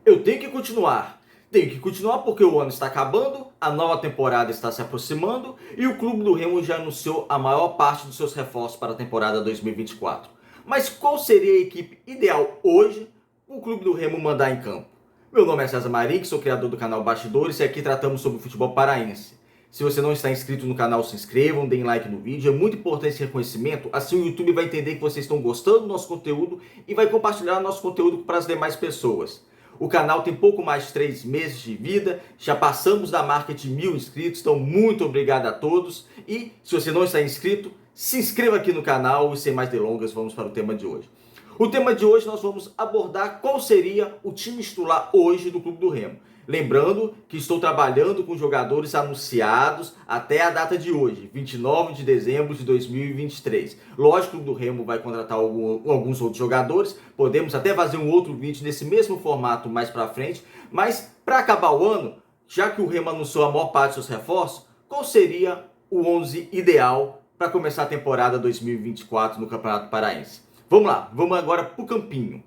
Eu tenho que continuar. Tenho que continuar porque o ano está acabando, a nova temporada está se aproximando e o Clube do Remo já anunciou a maior parte dos seus reforços para a temporada 2024. Mas qual seria a equipe ideal hoje para o Clube do Remo mandar em campo? Meu nome é César Marim, sou criador do canal Bastidores e aqui tratamos sobre o futebol paraense. Se você não está inscrito no canal, se inscrevam, deem like no vídeo. É muito importante esse reconhecimento, assim o YouTube vai entender que vocês estão gostando do nosso conteúdo e vai compartilhar nosso conteúdo para as demais pessoas. O canal tem pouco mais de 3 meses de vida, já passamos da marca de 1000 inscritos, então muito obrigado a todos. E se você não está inscrito, se inscreva aqui no canal e sem mais delongas, vamos para o tema de hoje. O tema de hoje nós vamos abordar qual seria o time titular hoje do Clube do Remo. Lembrando que estou trabalhando com jogadores anunciados até a data de hoje, 29 de dezembro de 2023. Lógico que o do Remo vai contratar alguns outros jogadores, podemos até fazer um outro vídeo nesse mesmo formato mais para frente, mas para acabar o ano, já que o Remo anunciou a maior parte dos seus reforços, qual seria o 11 ideal para começar a temporada 2024 no Campeonato Paraense? Vamos lá, vamos agora para o campinho.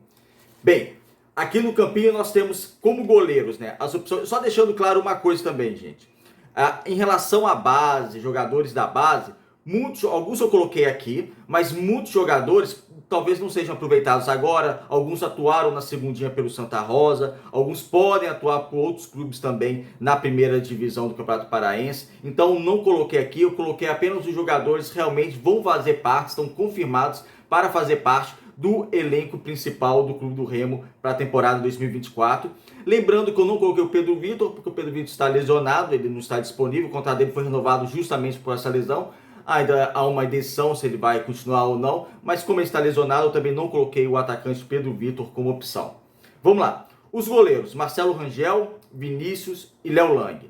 Bem, aqui no campinho nós temos como goleiros, né, as opções. Só deixando claro uma coisa também, gente. Em relação à base, jogadores da base, alguns eu coloquei aqui, mas muitos jogadores talvez não sejam aproveitados agora. Alguns atuaram na segundinha pelo Santa Rosa, alguns podem atuar por outros clubes também na primeira divisão do Campeonato Paraense. Então não coloquei aqui, eu coloquei apenas os jogadores que realmente vão fazer parte, estão confirmados para fazer parte do elenco principal do Clube do Remo para a temporada 2024. Lembrando que eu não coloquei o Pedro Vitor, porque o Pedro Vitor está lesionado, ele não está disponível, o contrato dele foi renovado justamente por essa lesão. Ainda há uma decisão se ele vai continuar ou não, mas como ele está lesionado, eu também não coloquei o atacante Pedro Vitor como opção. Vamos lá. Os goleiros, Marcelo Rangel, Vinícius e Léo Lang.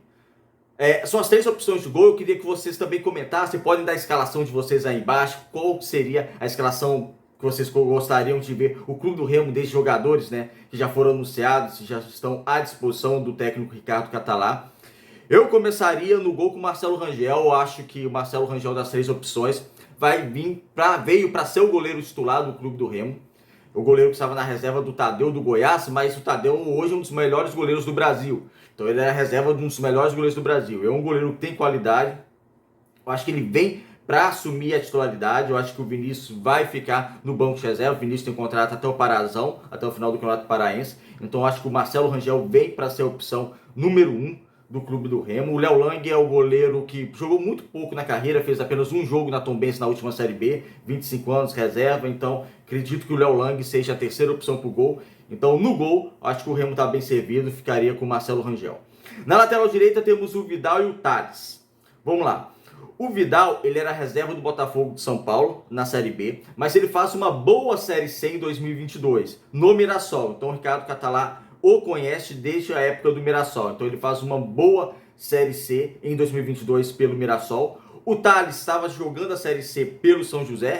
São as 3 opções de gol. Eu queria que vocês também comentassem, podem dar a escalação de vocês aí embaixo, qual seria a escalação que vocês gostariam de ver o Clube do Remo desses jogadores, né, que já foram anunciados, que já estão à disposição do técnico Ricardo Catalá. Eu começaria no gol com o Marcelo Rangel. Eu acho que o Marcelo Rangel, das 3 opções, veio para ser o goleiro titular do Clube do Remo. O goleiro que estava na reserva do Tadeu do Goiás, mas o Tadeu hoje é um dos melhores goleiros do Brasil. Então ele é a reserva de um dos melhores goleiros do Brasil. É um goleiro que tem qualidade. Eu acho que ele vem para assumir a titularidade. Eu acho que o Vinícius vai ficar no banco de reserva. O Vinícius tem contrato até o Parazão, até o final do Campeonato Paraense. Então eu acho que o Marcelo Rangel vem para ser a opção número 1 do Clube do Remo. O Léo Lang é o goleiro que jogou muito pouco na carreira, fez apenas um jogo na Tombense na última Série B, 25 anos, reserva. Então acredito que o Léo Lang seja a terceira opção para o gol. Então no gol, acho que o Remo está bem servido, ficaria com o Marcelo Rangel. Na lateral direita temos o Vidal e o Thales. Vamos lá. O Vidal, ele era reserva do Botafogo de São Paulo na Série B, mas ele faz uma boa Série C em 2022, no Mirassol. Então o Ricardo Catalá o conhece desde a época do Mirassol. Então ele faz uma boa Série C em 2022 pelo Mirassol. O Thales estava jogando a Série C pelo São José,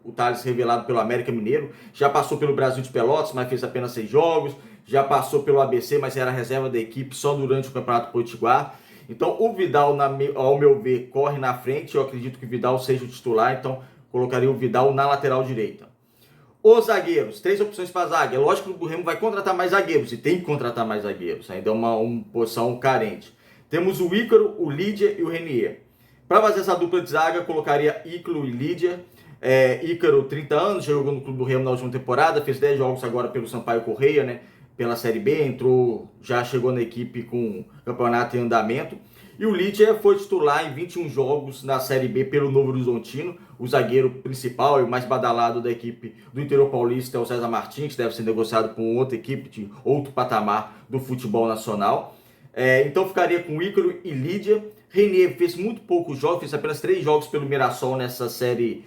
o Thales revelado pelo América Mineiro. Já passou pelo Brasil de Pelotas, mas fez apenas 6 jogos. Já passou pelo ABC, mas era reserva da equipe só durante o Campeonato Potiguar. Então o Vidal, ao meu ver, corre na frente. Eu acredito que o Vidal seja o titular, então colocaria o Vidal na lateral direita. Os zagueiros, 3 opções para zaga. É lógico que o Remo vai contratar mais zagueiros, e tem que contratar mais zagueiros, ainda é uma posição carente. Temos o Ícaro, o Lídia e o Renier. Para fazer essa dupla de zaga, eu colocaria Ícaro e Lídia. Ícaro, 30 anos, jogou no Clube do Remo na última temporada, fez 10 jogos agora pelo Sampaio Correia, né? Pela Série B, já chegou na equipe com campeonato em andamento. E o Lídia foi titular em 21 jogos na Série B pelo Novo Horizontino. O zagueiro principal e o mais badalado da equipe do interior paulista é o César Martins, que deve ser negociado com outra equipe de outro patamar do futebol nacional. Então ficaria com Ícaro e Lídia. Renier fez muito poucos jogos, fez apenas 3 jogos pelo Mirassol nessa Série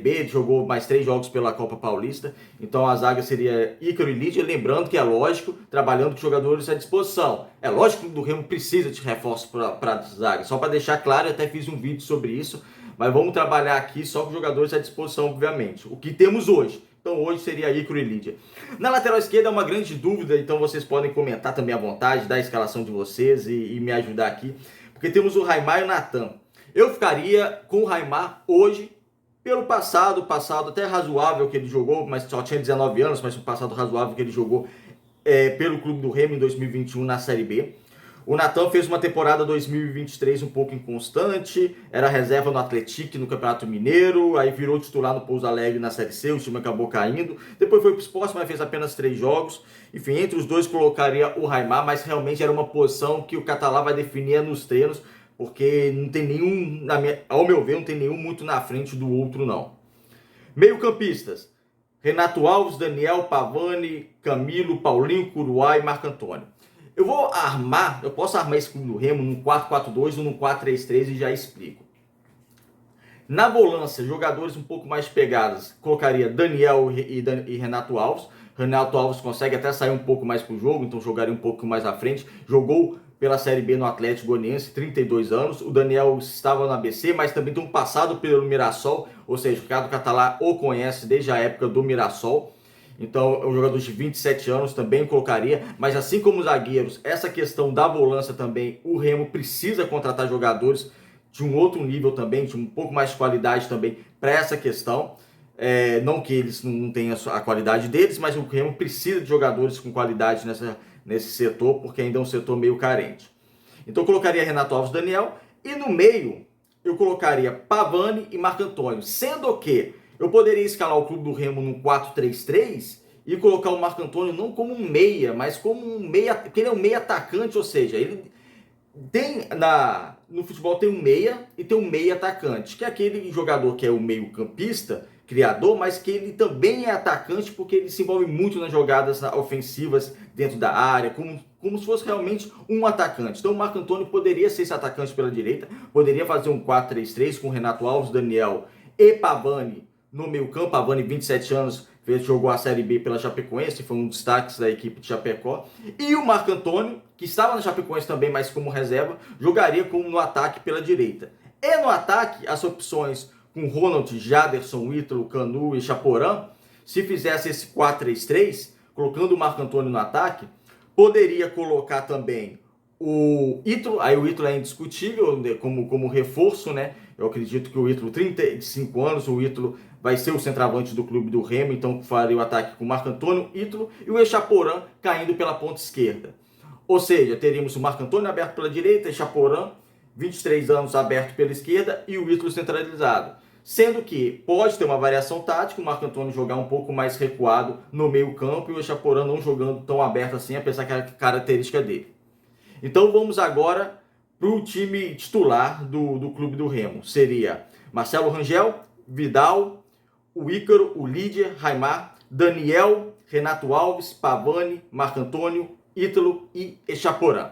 B, jogou mais 3 jogos pela Copa Paulista. Então a zaga seria Ícaro e Lídia, lembrando que é lógico, trabalhando com jogadores à disposição. É lógico que o do Remo precisa de reforço para a zaga, só para deixar claro, eu até fiz um vídeo sobre isso, mas vamos trabalhar aqui só com jogadores à disposição, obviamente. O que temos hoje. Então hoje seria Ícaro e Lídia. Na lateral esquerda é uma grande dúvida, então vocês podem comentar também à vontade, dar a escalação de vocês e me ajudar aqui. Porque temos o Raimar e o Natan. Eu ficaria com o Raimar hoje, pelo passado até razoável que ele jogou, mas só tinha 19 anos, mas um passado razoável que ele jogou pelo Clube do Remo em 2021 na Série B. O Natan fez uma temporada 2023 um pouco inconstante, era reserva no Atlético no Campeonato Mineiro, aí virou titular no Pouso Alegre na Série C, o time acabou caindo. Depois foi para o Sport, mas fez apenas 3 jogos. Enfim, entre os dois colocaria o Raimar, mas realmente era uma posição que o Catalá vai definir nos treinos, porque não tem nenhum, ao meu ver, não tem nenhum muito na frente do outro não. Meio-campistas: Renato Alves, Daniel, Pavani, Camilo, Paulinho, Curuá e Marco Antônio. Eu posso armar esse Clube do Remo num 4-4-2 ou num 4-3-3 e já explico. Na volância, jogadores um pouco mais pegados, colocaria Daniel e Renato Alves. Renato Alves consegue até sair um pouco mais pro jogo, então jogaria um pouco mais à frente. Jogou pela Série B no Atlético Goianiense, 32 anos. O Daniel estava no ABC, mas também tem um passado pelo Mirassol, ou seja, o Ricardo Catalá o conhece desde a época do Mirassol. Então, é um jogador de 27 anos, também colocaria. Mas assim como os zagueiros, essa questão da volância também, o Remo precisa contratar jogadores de um outro nível também, de um pouco mais de qualidade também para essa questão. Não que eles não tenham a qualidade deles, mas o Remo precisa de jogadores com qualidade nesse setor, porque ainda é um setor meio carente. Então, eu colocaria Renato Alves, Daniel, e no meio eu colocaria Pavani e Marco Antônio, sendo que eu poderia escalar o Clube do Remo num 4-3-3 e colocar o Marco Antônio não como um meia, mas como um meia, porque ele é um meia atacante, ou seja, ele tem no futebol tem um meia e tem um meia atacante, que é aquele jogador que é o meio campista, criador, mas que ele também é atacante porque ele se envolve muito nas jogadas ofensivas dentro da área, como se fosse realmente um atacante. Então o Marco Antônio poderia ser esse atacante pela direita, poderia fazer um 4-3-3 com Renato Alves, Daniel e Pavani no meio campo. Pavani, 27 anos, jogou a Série B pela Chapecoense, foi um destaque da equipe de Chapecó. E o Marco Antônio, que estava na Chapecoense também, mas como reserva, jogaria como no ataque pela direita. E no ataque, as opções com Ronald, Jaderson, Ítalo, Canu e Chaporã, se fizesse esse 4-3-3, colocando o Marco Antônio no ataque, poderia colocar também o Ítalo. Aí o Ítalo é indiscutível como reforço, né? Eu acredito que o Ítalo, 35 anos, o Ítalo vai ser o centroavante do Clube do Remo, então faria o ataque com o Marco Antônio, Ítalo e o Echaporã caindo pela ponta esquerda. Ou seja, teríamos o Marco Antônio aberto pela direita, Echaporã, 23 anos, aberto pela esquerda, e o Ítalo centralizado. Sendo que pode ter uma variação tática, o Marco Antônio jogar um pouco mais recuado no meio campo e o Echaporã não jogando tão aberto assim, apesar que é a característica dele. Então vamos agora para o time titular do Clube do Remo. Seria Marcelo Rangel, Vidal, o Ícaro, o Lídia, Raimar, Daniel, Renato Alves, Pavani, Marco Antônio, Ítalo e Echaporã.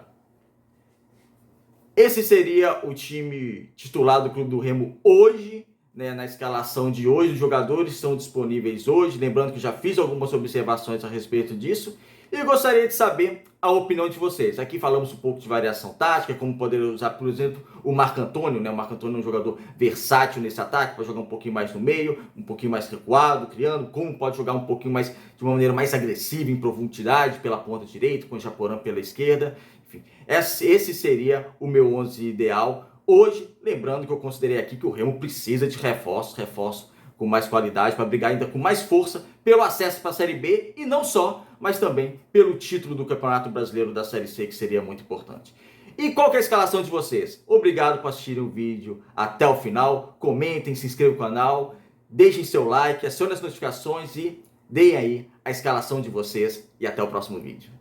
Esse seria o time titular do Clube do Remo hoje, né, na escalação de hoje. Os jogadores estão disponíveis hoje. Lembrando que já fiz algumas observações a respeito disso. E gostaria de saber a opinião de vocês. Aqui falamos um pouco de variação tática, como poder usar, por exemplo, o Marco Antônio, né? O Marco Antônio é um jogador versátil nesse ataque, pode jogar um pouquinho mais no meio, um pouquinho mais recuado, criando, como pode jogar um pouquinho mais, de uma maneira mais agressiva, em profundidade, pela ponta direita, com o Chaporã pela esquerda. Enfim, esse seria o meu 11 ideal hoje. Lembrando que eu considerei aqui que o Remo precisa de reforços com mais qualidade, para brigar ainda com mais força pelo acesso para a Série B e não só, mas também pelo título do Campeonato Brasileiro da Série C, que seria muito importante. E qual que é a escalação de vocês? Obrigado por assistirem o vídeo até o final. Comentem, se inscrevam no canal, deixem seu like, acionem as notificações e deem aí a escalação de vocês. E até o próximo vídeo.